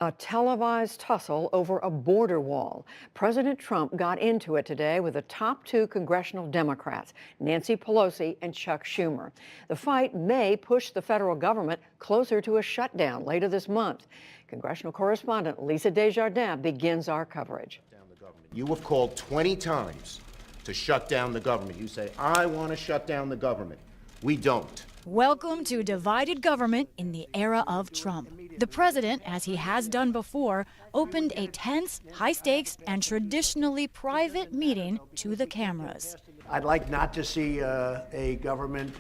A televised tussle over a border wall. President Trump got into it today with the top two congressional Democrats, Nancy Pelosi and Chuck Schumer. The fight may push the federal government closer to a shutdown later this month. Congressional correspondent Lisa Desjardins begins our coverage. You have called 20 times to shut down the government. You say, I want to shut down the government. We don't. Welcome to divided government in the era of Trump. The president, as he has done before, opened a tense, high-stakes, and traditionally private meeting to the cameras. I'd like not to see a government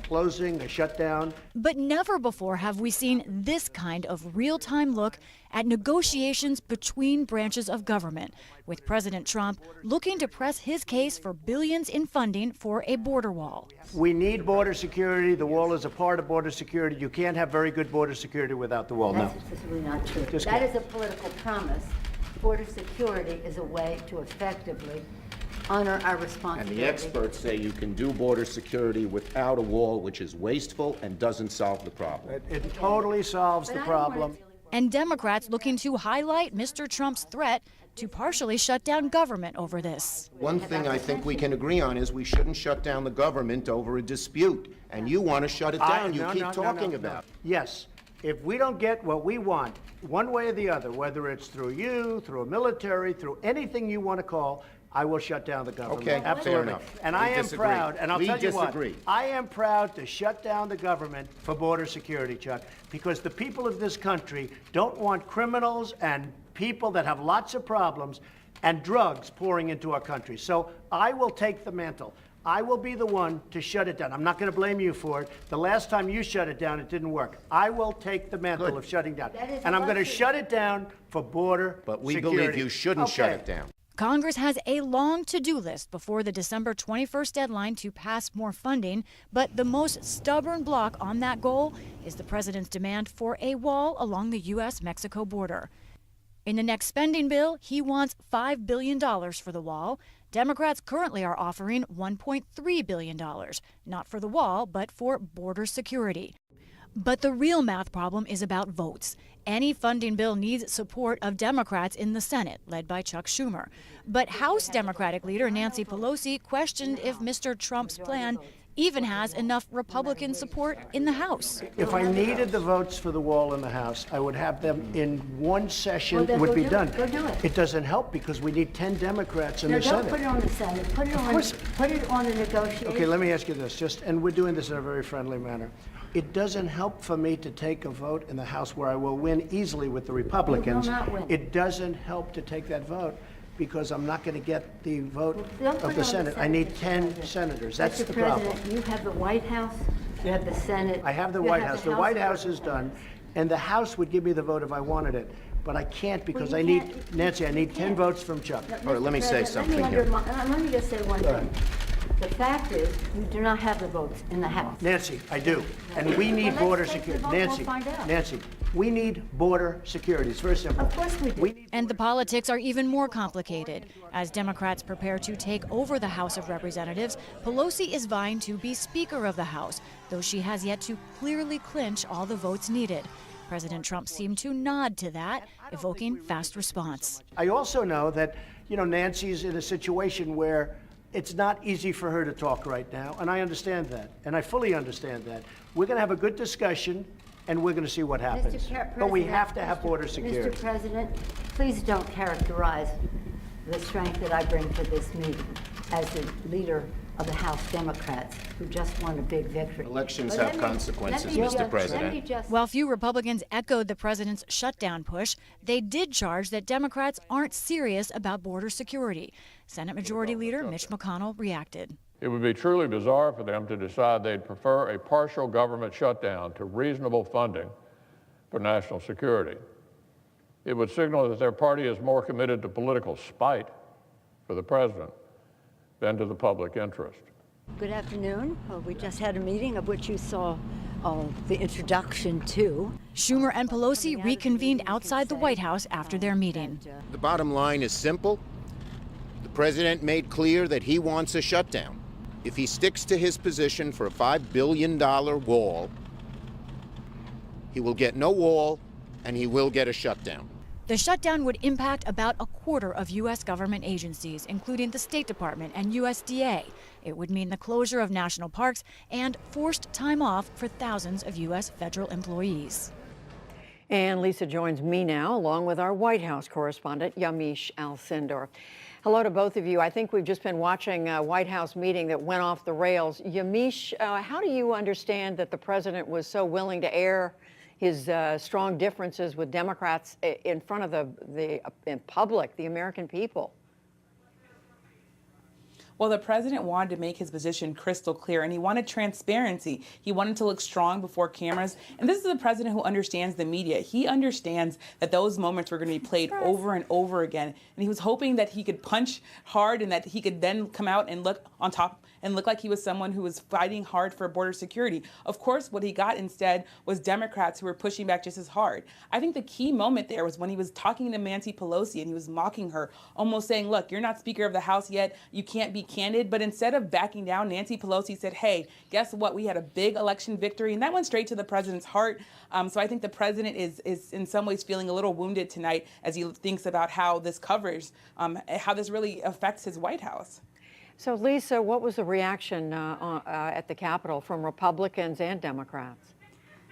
closing, a shutdown. But never before have we seen this kind of real-time look at negotiations between branches of government, with President Trump looking to press his case for billions in funding for a border wall. We need border security. The wall is a part of border security. You can't have very good border security without the wall. That's simply not true. That is a political promise. Border security is a way to effectively honor our responsibility. And the experts say you can do border security without a wall, which is wasteful and doesn't solve the problem. It totally solves the problem. And Democrats looking to highlight Mr. Trump's threat to partially shut down government over this. One thing I think we can agree on is we shouldn't shut down the government over a dispute. And you want to shut it down. You keep talking about it. Yes. If we don't get what we want, one way or the other, whether it's through you, through a military, through anything you want to call, I will shut down the government. Okay, absolutely. fair enough. And I am proud, and I'll tell you what, disagree. I am proud to shut down the government for border security, Chuck, because the people of this country don't want criminals and people that have lots of problems and drugs pouring into our country. So I will take the mantle. I will be the one to shut it down. I'm not going to blame you for it. The last time you shut it down, it didn't work. I will take the mantle of shutting down. And I'm going to shut it down for border But we security. believe you shouldn't shut it down. Congress has a long to-do list before the December 21st deadline to pass more funding, but the most stubborn block on that goal is the president's demand for a wall along the U.S.-Mexico border. In the next spending bill, he wants $5 billion for the wall. Democrats currently are offering $1.3 billion, not for the wall, but for border security. But the real math problem is about votes. Any funding bill needs support of Democrats in the Senate, led by Chuck Schumer. But House Democratic leader Nancy Pelosi questioned if Mr. Trump's plan even has enough Republican support in the House. If I needed the votes for the wall in the House, I would have them in one session. It would be done. Go do it. It doesn't help because we need 10 Democrats in the Don't Senate. put it on the Senate. Put it on the negotiation. Okay, let me ask you this, and we're doing this in a very friendly manner. It doesn't help for me to take a vote in the House where I will win easily with the Republicans. You will not win. It doesn't help to take that vote because I'm not going to get the vote of the Senate. I need 10 senators. That's the problem. Mr. President, you have the White House, you have the Senate. I have the White House. The White House is done, and the House would give me the vote if I wanted it. But I can't because I need, Nancy, I need 10 votes from Chuck. All right, let me say something here. Let me just say one thing. The fact is, you do not have the votes in the House. Nancy, I do. And we need border security. Nancy, Nancy, we need border security. It's very simple. Of course we do. And the politics are even more complicated. As Democrats prepare to take over the House of Representatives, Pelosi is vying to be Speaker of the House, though she has yet to clearly clinch all the votes needed. President Trump seemed to nod to that, evoking fast response. I also know that, Nancy's in a situation where it's not easy for her to talk right now, and I understand that, and I fully understand that. We're going to have a good discussion, and we're going to see what happens. But we have to have border security. Mr. President, please don't characterize the strength that I bring to this meeting as the leader of the House Democrats who just won a big victory. Elections have consequences, Mr. President. While few Republicans echoed the president's shutdown push, they did charge that Democrats aren't serious about border security. Senate Majority Leader Mitch McConnell reacted. It would be truly bizarre for them to decide they'd prefer a partial government shutdown to reasonable funding for national security. It would signal that their party is more committed to political spite for the president than to the public interest. Good afternoon. We just had a meeting of which you saw the introduction to. Schumer and Pelosi reconvened outside the White House after their meeting. The bottom line is simple. The president made clear that he wants a shutdown. If he sticks to his position for a $5 billion wall, he will get no wall and he will get a shutdown. The shutdown would impact about a quarter of U.S. government agencies, including the State Department and USDA. It would mean the closure of national parks and forced time off for thousands of U.S. federal employees. And Lisa joins me now, along with our White House correspondent, Yamiche Alcindor. Hello to both of you. I think we've just been watching a White House meeting that went off the rails. Yamiche, how do you understand that the president was so willing to air his strong differences with Democrats in front of in public, the American people? Well, the president wanted to make his position crystal clear, and he wanted transparency. He wanted to look strong before cameras. And this is a president who understands the media. He understands that those moments were going to be played over and over again. And he was hoping that he could punch hard and that he could then come out and look on top and look like he was someone who was fighting hard for border security. Of course, what he got instead was Democrats who were pushing back just as hard. I think the key moment there was when he was talking to Nancy Pelosi and he was mocking her, almost saying, look, you're not Speaker of the House yet. You can't be candid. But instead of backing down, Nancy Pelosi said, hey, guess what? We had a big election victory. And that went straight to the president's heart. So I think the president is in some ways feeling a little wounded tonight as he thinks about how this covers, how this really affects his White House. So, Lisa, what was the reaction at the Capitol from Republicans and Democrats?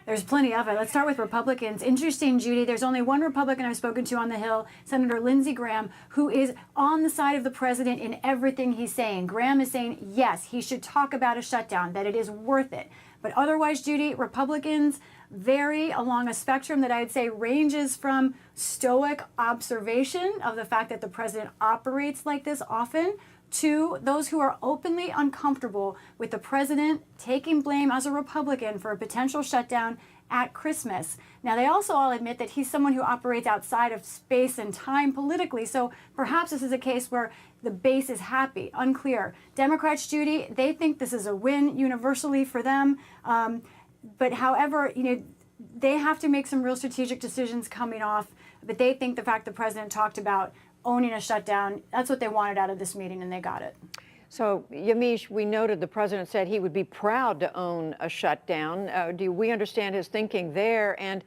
There's plenty of it. Let's start with Republicans. Interesting, Judy, there's only one Republican I've spoken to on the Hill, Senator Lindsey Graham, who is on the side of the president in everything he's saying. Graham is saying, yes, he should talk about a shutdown, that it is worth it. But otherwise, Judy, Republicans vary along a spectrum that I'd say ranges from stoic observation of the fact that the president operates like this often to those who are openly uncomfortable with the president taking blame as a Republican for a potential shutdown at Christmas. Now, they also all admit that he's someone who operates outside of space and time politically, so perhaps this is a case where the base is happy, unclear. Democrats, Judy, they think this is a win universally for them, but however, they have to make some real strategic decisions coming off, but they think the fact the president talked about owning a shutdown, that's what they wanted out of this meeting, and they got it. So, Yamiche, we noted the president said he would be proud to own a shutdown. Do we understand his thinking there? And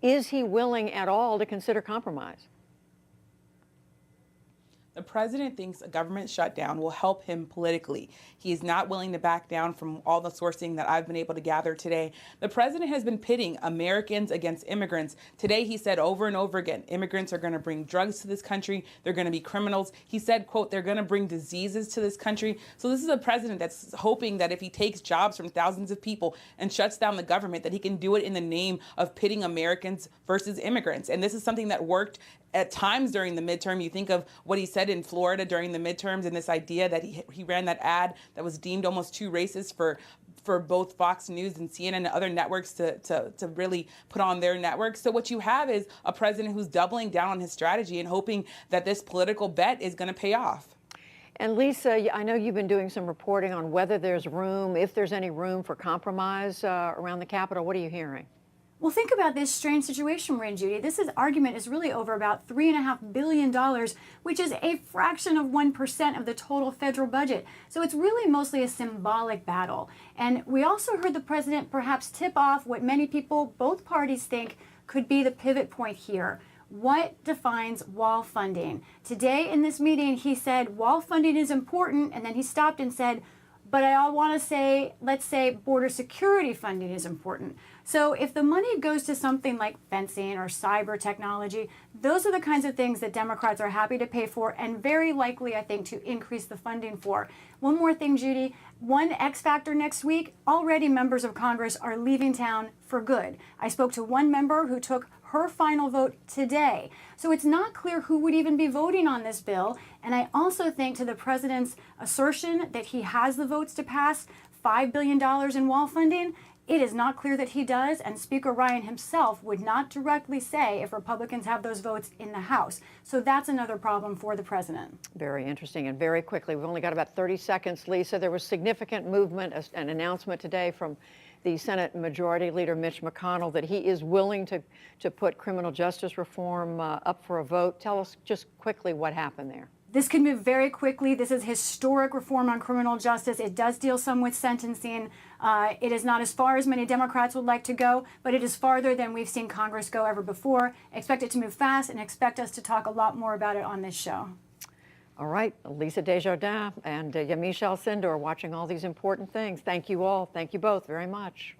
is he willing at all to consider compromise? The president thinks a government shutdown will help him politically. He is not willing to back down from all the sourcing that I've been able to gather today. The president has been pitting Americans against immigrants. Today, he said over and over again, immigrants are going to bring drugs to this country. They're going to be criminals. He said, quote, they're going to bring diseases to this country. So this is a president that's hoping that if he takes jobs from thousands of people and shuts down the government, that he can do it in the name of pitting Americans versus immigrants. And this is something that worked at times during the midterm. You think of what he said in Florida during the midterms and this idea that he ran that ad that was deemed almost too racist for both Fox News and CNN and other networks to really put on their networks. So what you have is a president who's doubling down on his strategy and hoping that this political bet is going to pay off. And Lisa, I know you've been doing some reporting on whether there's room, if there's any room for compromise around the Capitol. What are you hearing? Well, think about this strange situation we're in, Judy. This argument is really over about $3.5 billion, which is a fraction of 1% of the total federal budget. So it's really mostly a symbolic battle. And we also heard the president perhaps tip off what many people, both parties, think could be the pivot point here. What defines wall funding? Today in this meeting, he said wall funding is important, and then he stopped and said, but I want to say, let's say border security funding is important. So if the money goes to something like fencing or cyber technology, those are the kinds of things that Democrats are happy to pay for and very likely, I think, to increase the funding for. One more thing, Judy. One X factor next week, already members of Congress are leaving town for good. I spoke to one member who took her final vote today. So it's not clear who would even be voting on this bill. And I also think to the president's assertion that he has the votes to pass $5 billion in wall funding, it is not clear that he does, and Speaker Ryan himself would not directly say if Republicans have those votes in the House. So that's another problem for the president. Very interesting. And very quickly, we've only got about 30 seconds, Lisa. There was significant movement, an announcement today from the Senate Majority Leader Mitch McConnell that he is willing to put criminal justice reform up for a vote. Tell us just quickly what happened there. This could move very quickly. This is historic reform on criminal justice. It does deal some with sentencing. It is not as far as many Democrats would like to go, but it is farther than we've seen Congress go ever before. Expect it to move fast and expect us to talk a lot more about it on this show. All right, Lisa Desjardins and Yamiche Alcindor watching all these important things. Thank you all. Thank you both very much.